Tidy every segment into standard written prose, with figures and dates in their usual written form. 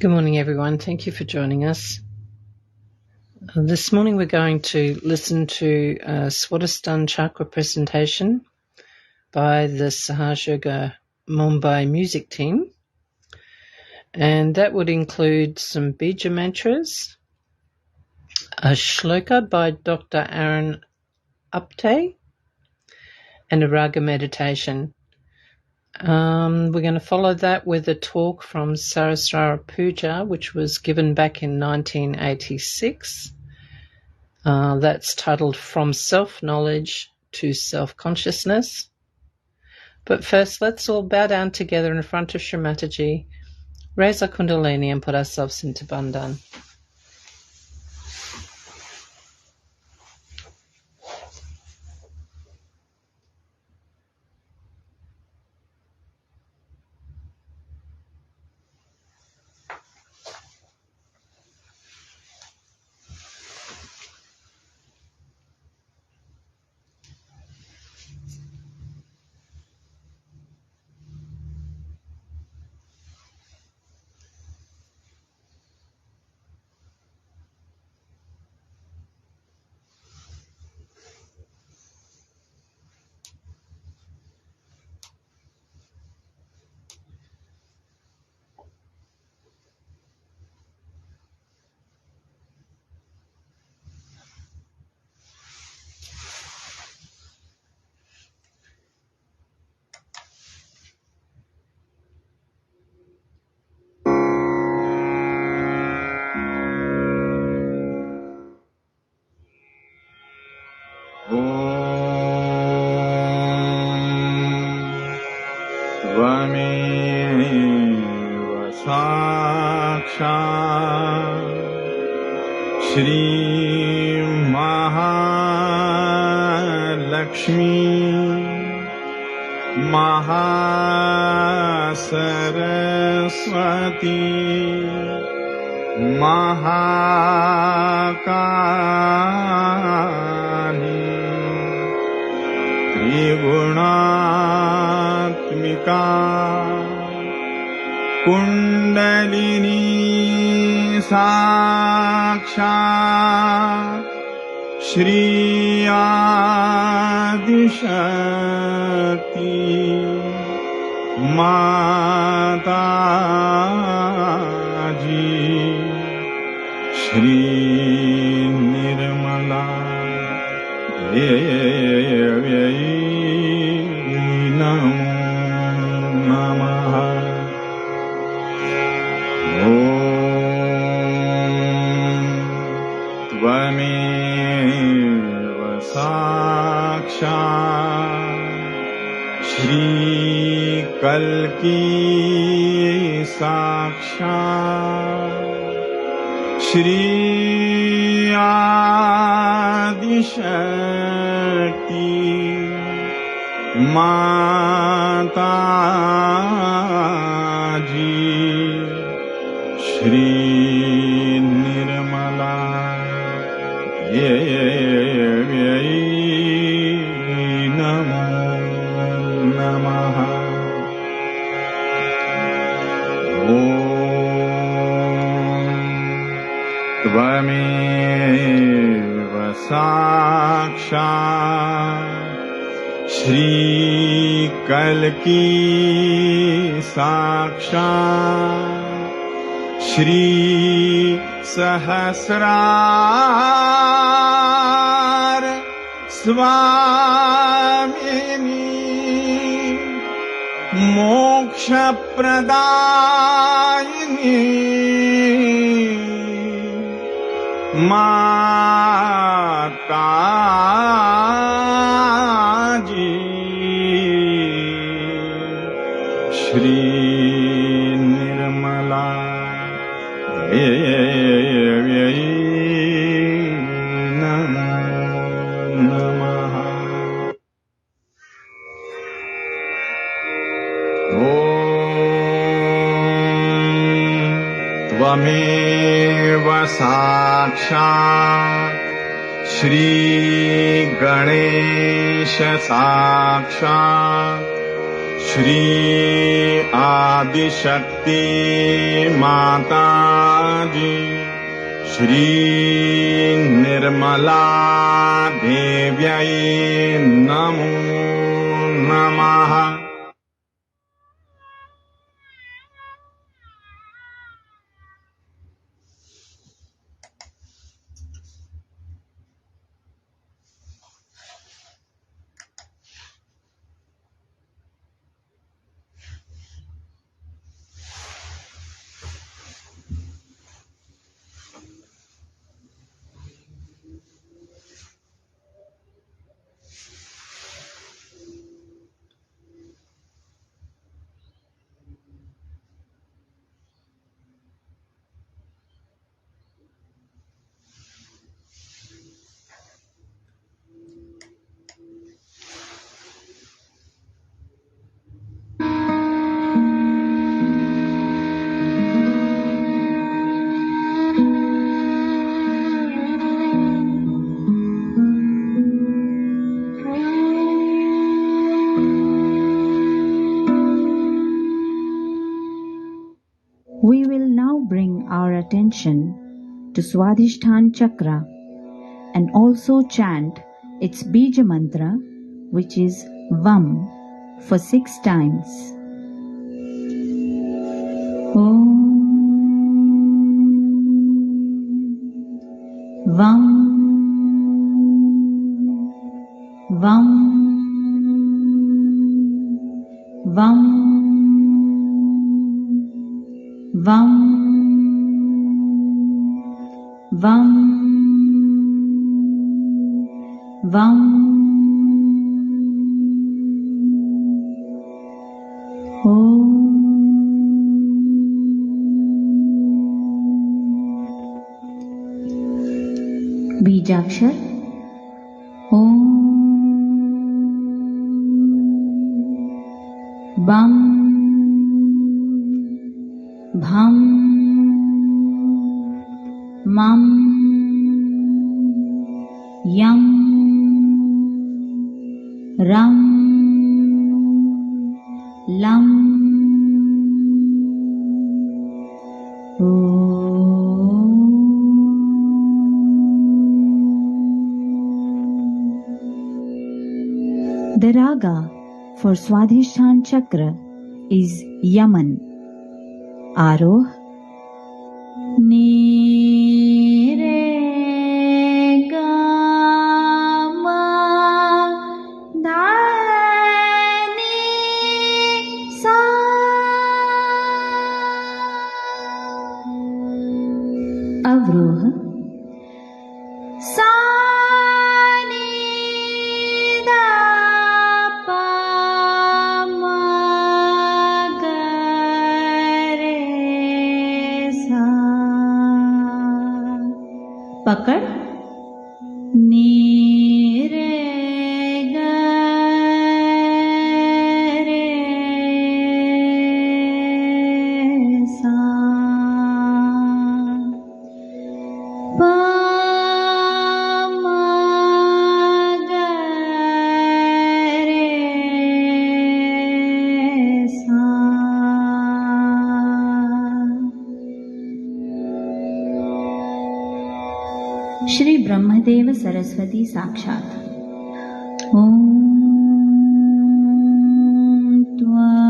Good morning, everyone. Thank you for joining us. This morning we're going to listen to a Swadhisthana Chakra presentation by the Sahaja Mumbai music team. And that would include some Bija mantras, a shloka by Dr. Aaron Apte, and a raga meditation. We're going to follow that with a talk from Saraswara Puja, which was given back in 1986. That's titled From Self-Knowledge to Self-Consciousness. But first, let's all bow down together in front of Shri Mataji, raise our kundalini and put ourselves into bandhan. Shri Mahalakshmi Mahasaraswati Mahakali Triguణatmika Kundalini Sakshat Shri Adishakti Mataji Shri Nirmala Devi Namo Namaha. Tvameva Sakshat Shri Kalki Sakshat Shri Adishakti Mataji Shri Nirmala Devi Namo Namaha. Tvameva Sakshat Shri Kalki Sakshat Shri Sahasrar Swamini Moksha Pradayini Mataji Shri Nirmala Devi Namo Namaha. Tvameva Sakshat Shri Ganesha Sakshat Shri Adishakti Mataji, Shri Nirmala Devyai Namo Namaha. We will now bring our attention to Swadhisthana Chakra and also chant its Bija Mantra, which is VAM, for 6 times. Om VAM VAM VAM VAM VAM VAM Om Bijakshar Om Bam Bham Mam Yam Ram Lam The raga for Swadhisthana Chakra is Yaman. Aroh Ni Re Ga Ma Da Ni Sa Avroh Sa Ni Da Pa Ma Ga Re Sa Pakad Ni Re Ga Re Sa Pa Ma Ga Re Sa Shri Brahmadev Saraswati Sakshat Om Tvameva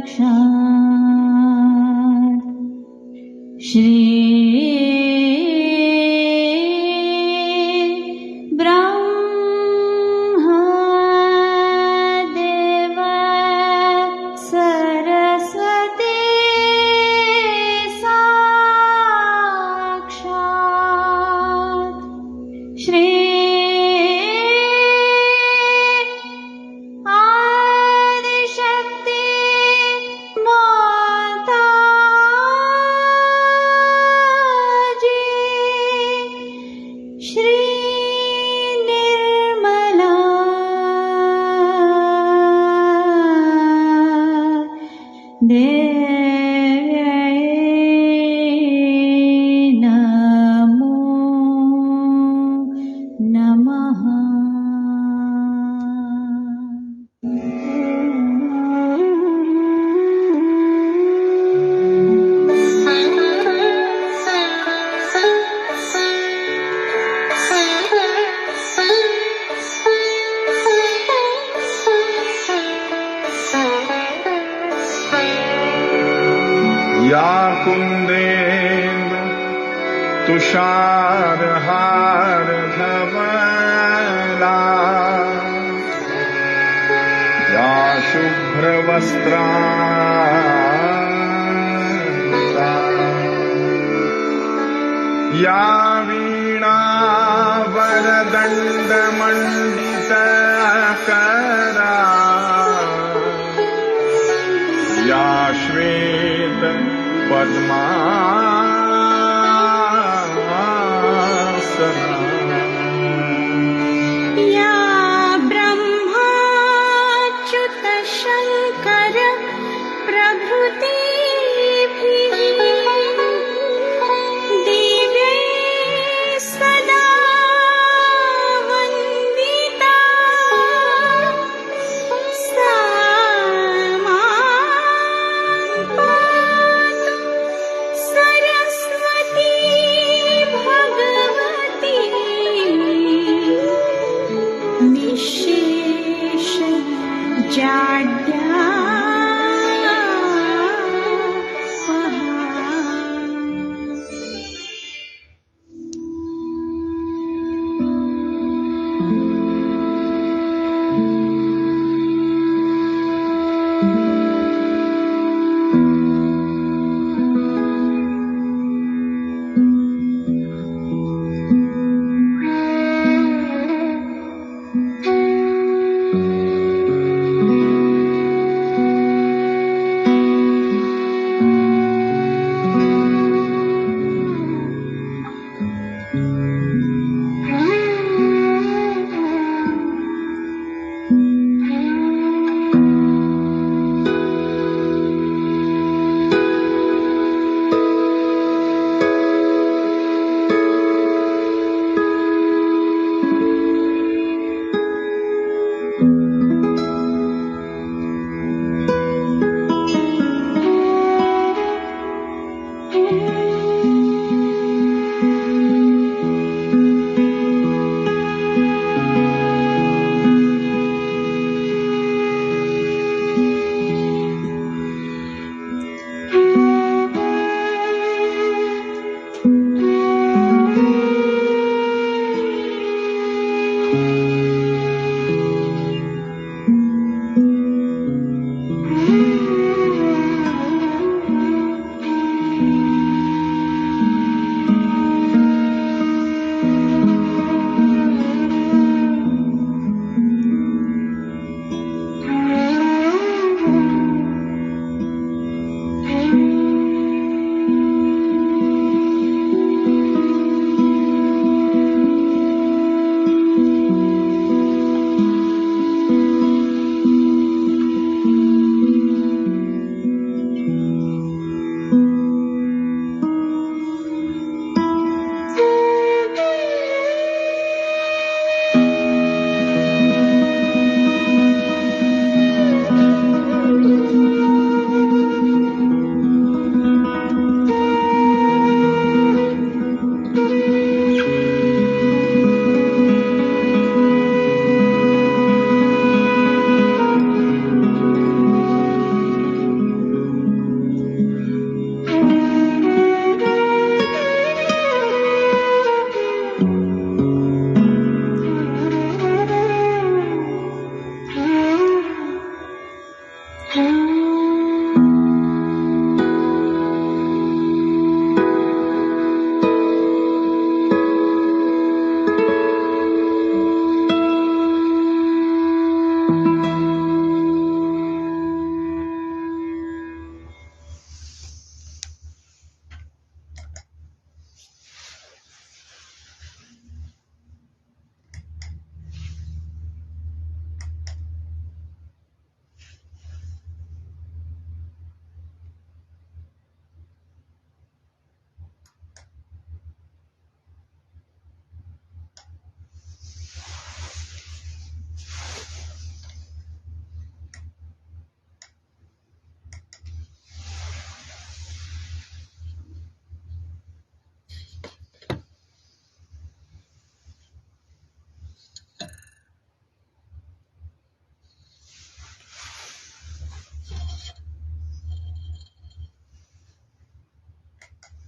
Sakshat Shri Brahmadeva Saraswati Sakshat Shri Adishakti Mataji कुन्देन्दु तुषारहारधवला या शुभ्रवस्त्रांता या वीणा वरदण्डमण्डितकरा या श्वेत पद्मासना या ब्रह्माच्युत शङ्कर प्रभृतिभिः दिव्ये सदा वन्दिता सा मां पातु Saraswati Bhagwati निःशेष जाड्या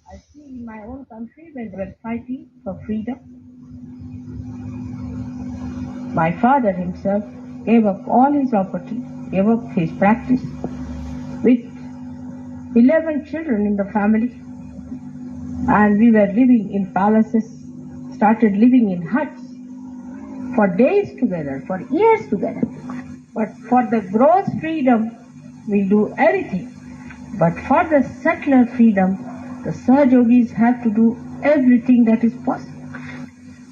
I see in my own country when they were fighting for freedom, my father himself gave up all his property, gave up his practice with 11 children in the family, and we were living in palaces, started living in huts for days together, for years together. But for the gross freedom, we'll do anything. But for the settler freedom, the Sahajogis have to do everything that is possible.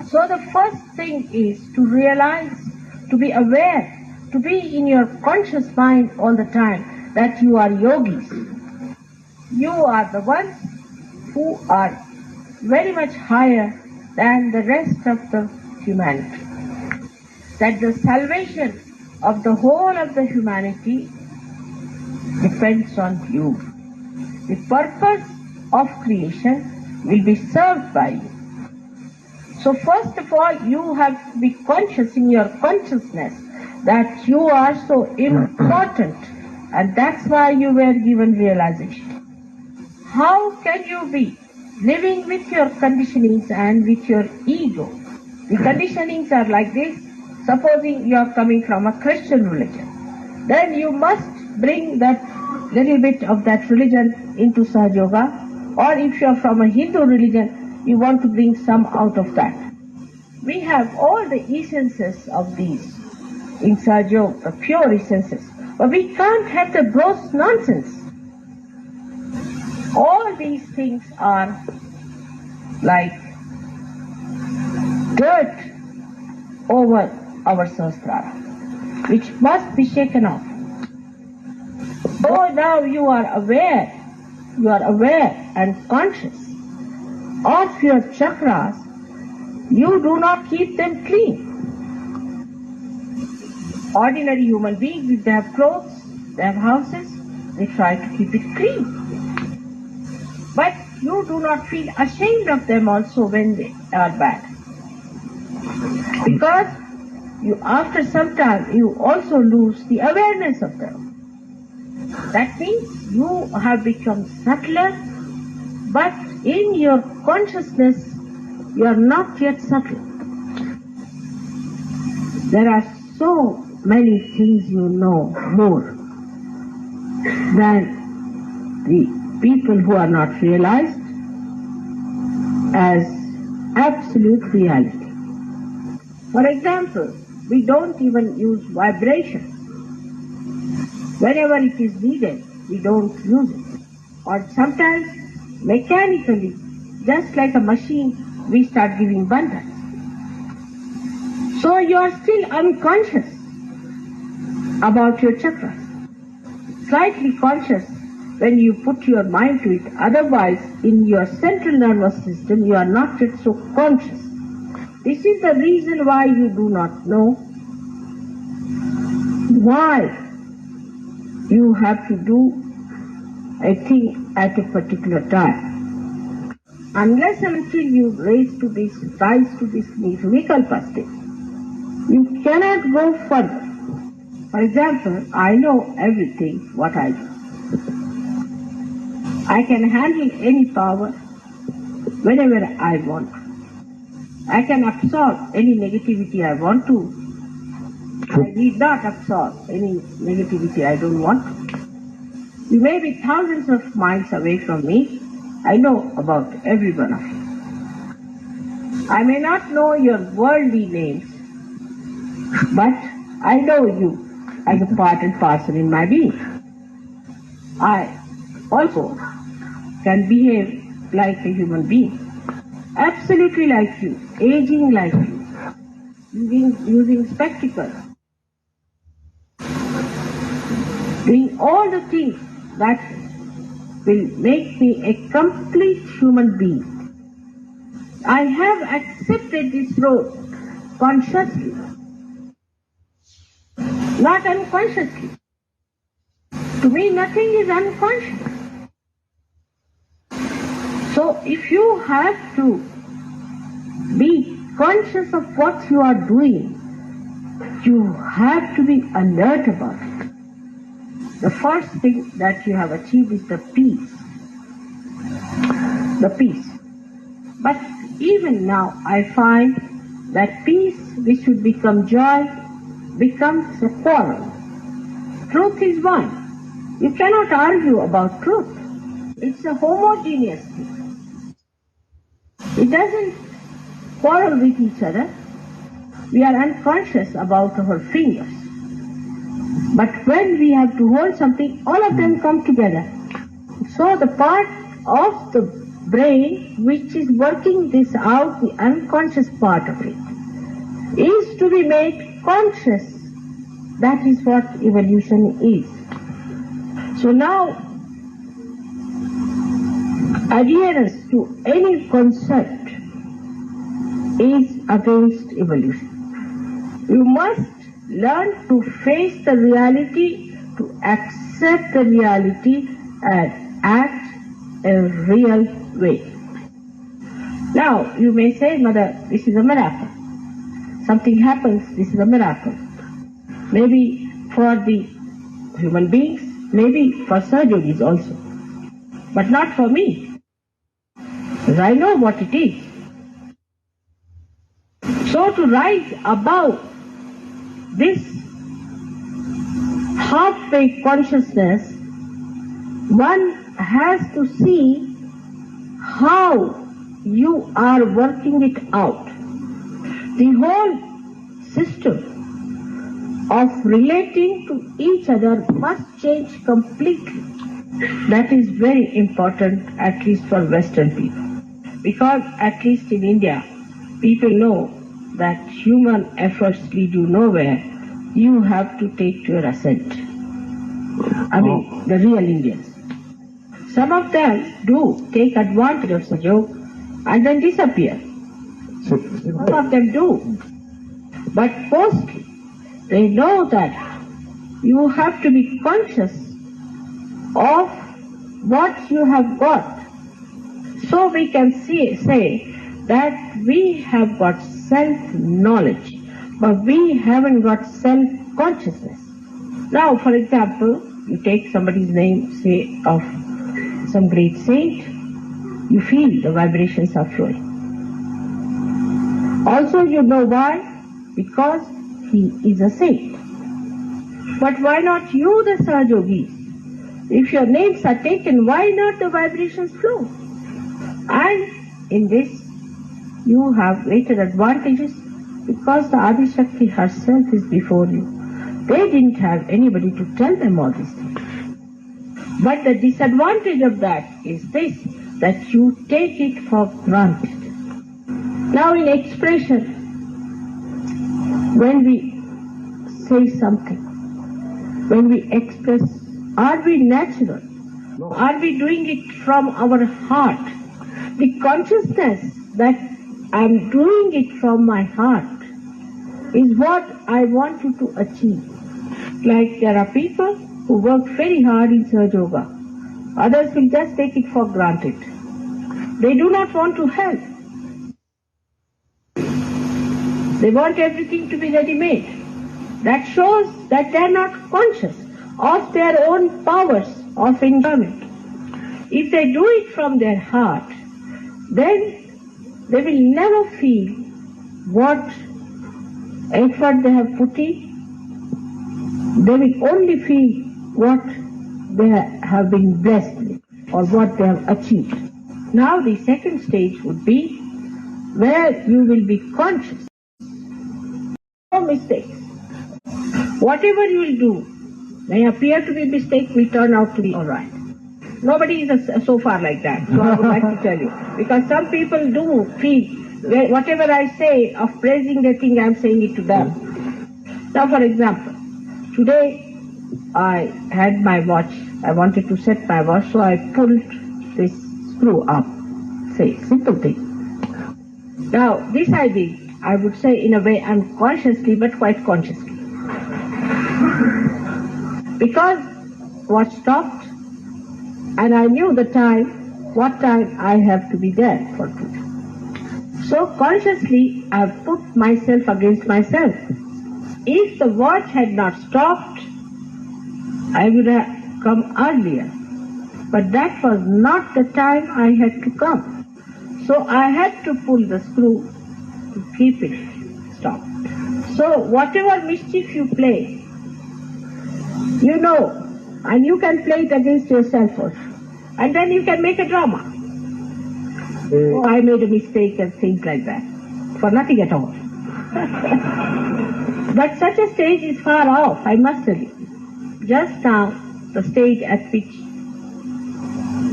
So the first thing is to realize, to be aware, to be in your conscious mind all the time that you are yogis. You are the ones who are very much higher than the rest of the humanity. That the salvation of the whole of the humanity depends on you. The purpose of creation will be served by you. So first of all, you have to be conscious in your consciousness that you are so important, and that's why you were given realization. How can you be living with your conditionings and with your ego? The conditionings are like this. Supposing you are coming from a Christian religion, then you must bring that little bit of that religion into Sahaja Yoga, or if you are from a Hindu religion, you want to bring some out of that. We have all the essences of these in Sahaja Yoga, the pure essences, but we can't have the gross nonsense. All these things are like dirt over our sahasrara, which must be shaken off. Though now you are aware and conscious of your chakras, you do not keep them clean. Ordinary human beings, if they have clothes, they have houses, they try to keep it clean. But you do not feel ashamed of them also when they are bad. Because after some time, you also lose the awareness of them. That means you have become subtler, but in your consciousness, you are not yet subtle. There are so many things you know more than the people who are not realized as absolute reality. For example, we don't even use vibration. Whenever it is needed, we don't use it. Or sometimes, mechanically, just like a machine, we start giving bandhas. So you are still unconscious about your chakras. Slightly conscious when you put your mind to it. Otherwise, in your central nervous system, you are not yet so conscious. This is the reason why you do not know why you have to do a thing at a particular time. Unless and until you rise to this vikalpa state, you cannot go further. For example, I know everything what I do. I can handle any power whenever I want. I can absorb any negativity I want to. I need not absorb any negativity I don't want to. You may be thousands of miles away from me. I know about every one of you. I may not know your worldly names, but I know you as a part and parcel in my being. I also can behave like a human being. Absolutely like you, aging like you, using spectacles, doing all the things that will make me a complete human being. I have accepted this role consciously, not unconsciously. To me, nothing is unconscious. So if you have to be conscious of what you are doing, you have to be alert about it. The first thing that you have achieved is the peace. the peace. But even now I find that peace which should become joy becomes a quarrel. Truth is one. You cannot argue about truth. It's a homogeneous thing. It doesn't quarrel with each other. We are unconscious about our fingers. But when we have to hold something, all of them come together. So the part of the brain which is working this out, the unconscious part of it, is to be made conscious. That is what evolution is. So now, adherence to any concept is against evolution. You must learn to face the reality, to accept the reality and act a real way. Now, you may say, Mother, this is a miracle. Something happens, this is a miracle. Maybe for the human beings, maybe for surgeries also. But not for me. Because I know what it is. So to rise above this halfway consciousness, one has to see how you are working it out. The whole system of relating to each other must change completely. That is very important, at least for Western people. Because at least in India, people know that human efforts lead you nowhere. You have to take to your ascent. I mean, the real Indians. Some of them do take advantage of Sahaja and then disappear. Some of them do. But mostly, they know that you have to be conscious of what you have got. So we can say that we have got self-knowledge, but we haven't got self-consciousness. Now, for example, you take somebody's name, say, of some great saint, you feel the vibrations are flowing. Also, you know why? Because he is a saint. But why not you, the Sahajogis? If your names are taken, why not the vibrations flow? And in this, you have greater advantages because the Adi Shakti herself is before you. They didn't have anybody to tell them all these things. But the disadvantage of that is this, that you take it for granted. Now in expression, when we say something, when we express, are we natural? No. Are we doing it from our heart? The consciousness that I'm doing it from my heart is what I want you to achieve. Like there are people who work very hard in Sahaja Yoga. Others will just take it for granted. They do not want to help. They want everything to be ready-made. That shows that they are not conscious of their own powers of enjoyment. If they do it from their heart, then they will never feel what effort they have put in. They will only feel what they have been blessed with or what they have achieved. Now the second stage would be where you will be conscious. No mistakes. Whatever you will do may appear to be a mistake, will turn out to be alright. Nobody is so far like that, so I would like to tell you. Because some people do feel, whatever I say of praising the thing, I am saying it to them. Now for example, today I had my watch, I wanted to set my watch, so I pulled this screw up. Say, simple thing. Now this I did, I would say in a way unconsciously, but quite consciously. Because watch stopped, and I knew the time, what time I have to be there for today. So consciously I have put myself against myself. If the watch had not stopped, I would have come earlier. But that was not the time I had to come. So I had to pull the screw to keep it stopped. So whatever mischief you play, you know, and you can play it against yourself also. And then you can make a drama. Oh, I made a mistake and things like that. For nothing at all. But such a stage is far off, I must tell you. Just now, the stage at which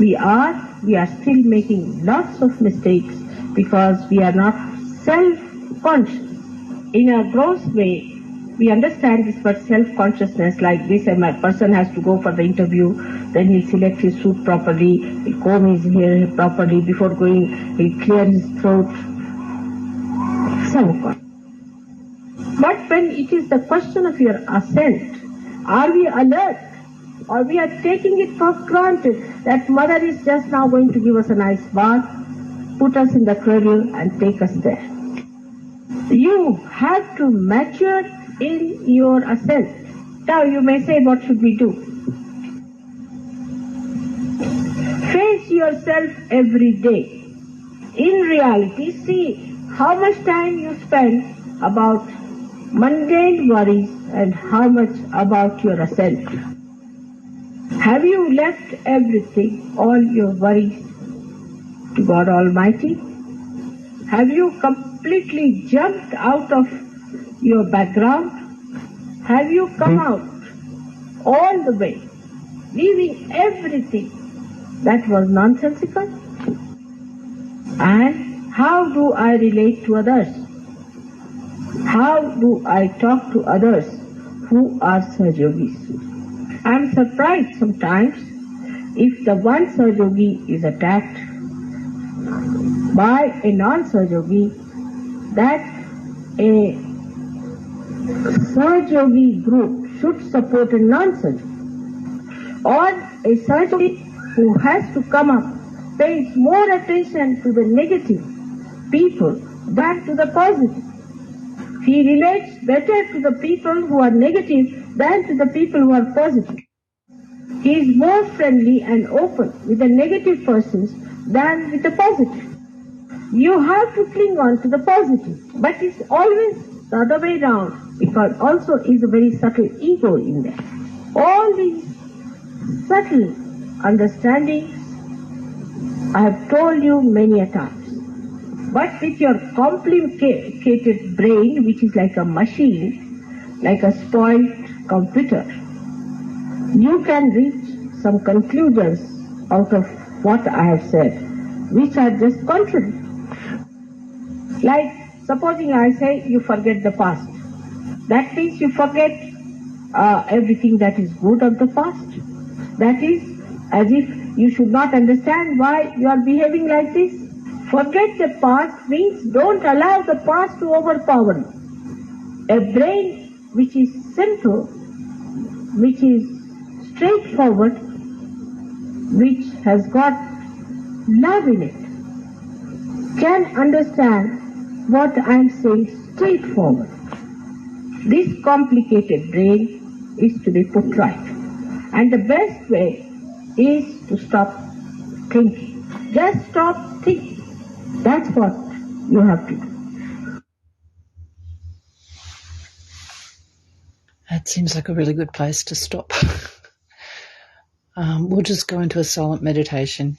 we are still making lots of mistakes because we are not self-conscious. In a gross way, we understand this word self-consciousness like this: a person has to go for the interview, then he'll select his suit properly, he'll comb his hair properly, before going he'll clear his throat. Self-conscious. But when it is the question of your ascent, are we alert? Or we are taking it for granted that mother is just now going to give us a nice bath, put us in the cradle and take us there. You have to mature in your ascent. Now you may say, what should we do? Face yourself every day. In reality, see how much time you spend about mundane worries and how much about your ascent. Have you left everything, all your worries, to God Almighty? Have you completely jumped out of your background? Have you come out all the way, leaving everything that was nonsensical? And how do I relate to others? How do I talk to others who are Sahajogis? I am surprised sometimes if the one Sahajogi is attacked by a non-Sahajogi, that a Sahajogi group should support a non-Sahajogi. Or a Sahajogi who has to come up pays more attention to the negative people than to the positive. He relates better to the people who are negative than to the people who are positive. He is more friendly and open with the negative persons than with the positive. You have to cling on to the positive, but it's always the other way round, because also is a very subtle ego in there. All these subtle understandings I have told you many a times. But with your complicated brain, which is like a machine, like a spoiled computer, you can reach some conclusions out of what I have said, which are just contrary. Like, supposing I say you forget the past. That means you forget everything that is good of the past. That is as if you should not understand why you are behaving like this. Forget the past means don't allow the past to overpower you. A brain which is simple, which is straightforward, which has got love in it, can understand what I am saying straightforward. This complicated brain is to be put right. And the best way is to stop thinking. Just stop thinking. That's what you have to do. That seems like a really good place to stop. We'll just go into a silent meditation.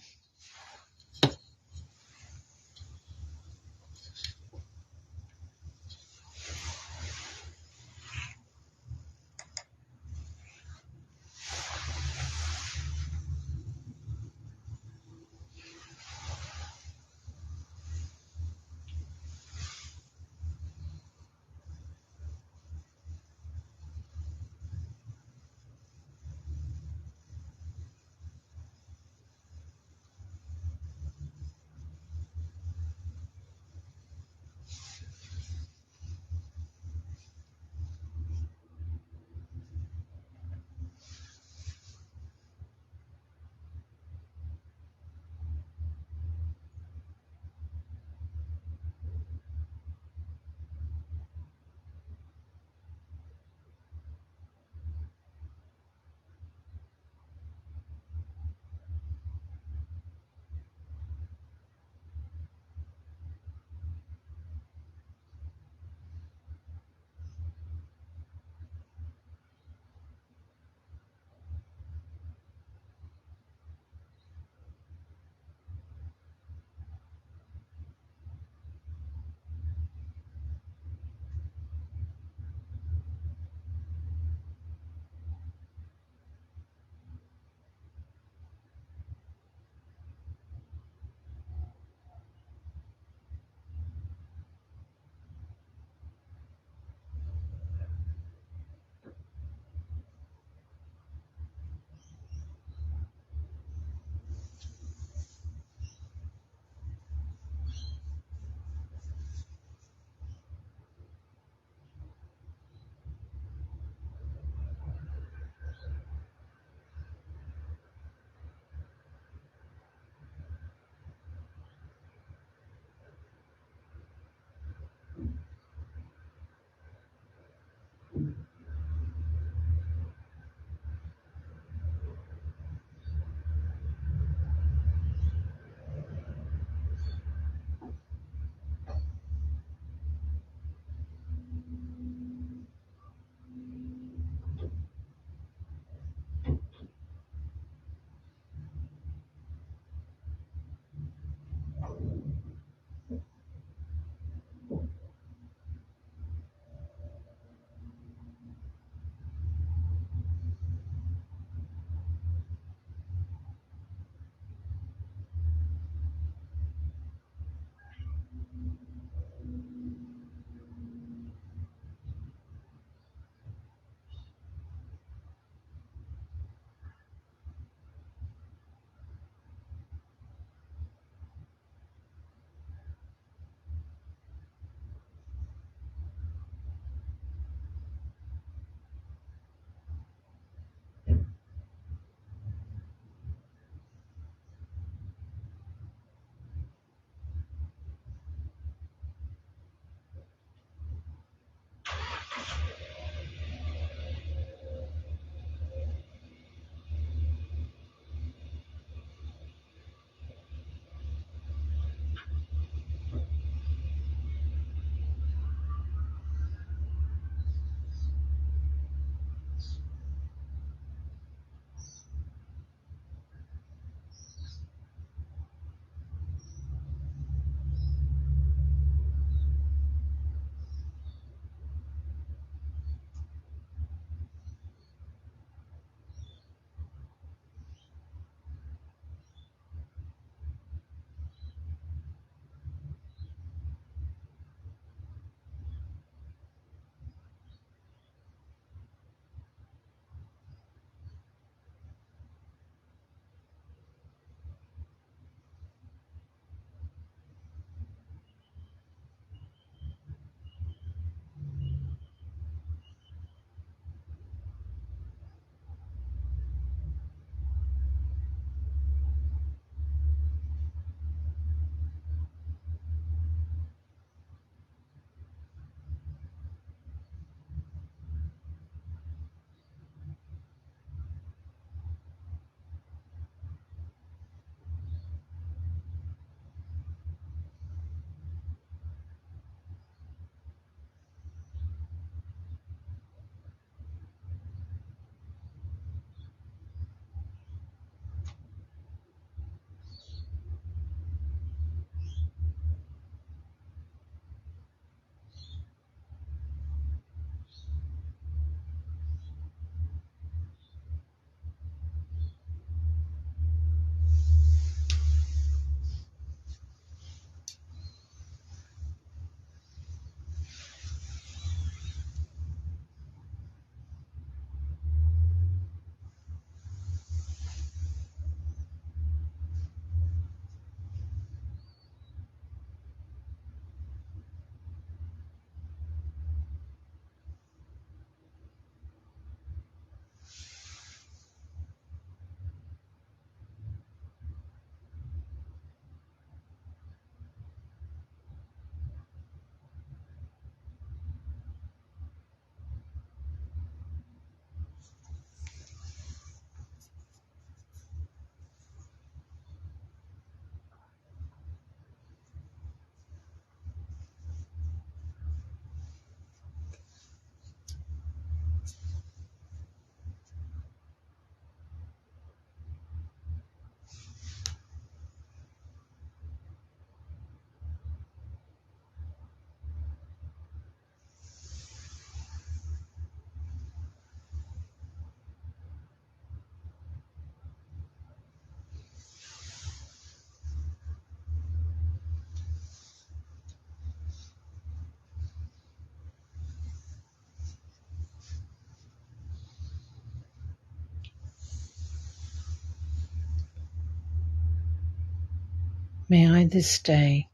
May I this day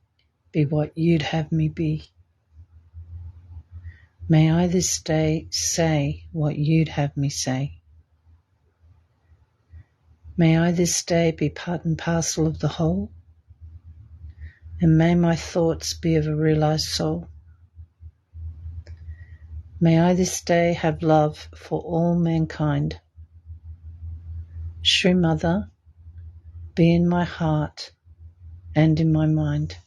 be what you'd have me be. May I this day say what you'd have me say. May I this day be part and parcel of the whole, and may my thoughts be of a realized soul. May I this day have love for all mankind. Shri Mother, be in my heart and in my mind.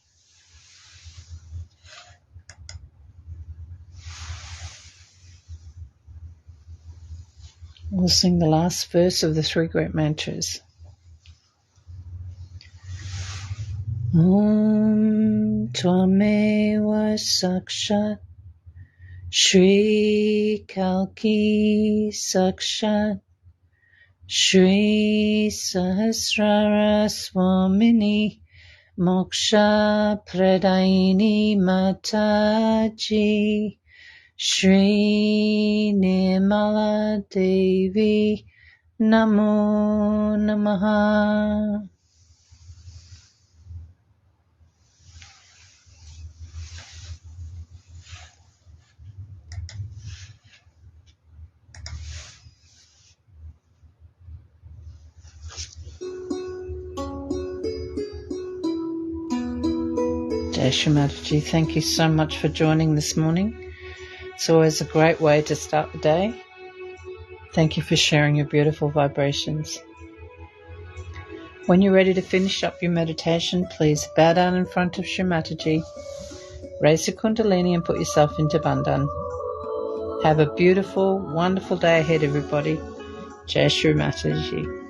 We'll sing the last verse of the three great mantras. Om Tvameva Sakshat Shri Kalki Sakshat Shri Sahasrara Swamini Moksha Pradaini Mataji Shri Nirmala Devi Namo Namaha. Shri Mataji, thank you so much for joining this morning. It's always a great way to start the day. Thank you for sharing your beautiful vibrations. When you're ready to finish up your meditation, please bow down in front of Shri Mataji, raise your kundalini and put yourself into bandhan. Have a beautiful, wonderful day ahead, everybody. Jai Shri Mataji.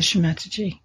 Jai Shri Mataji.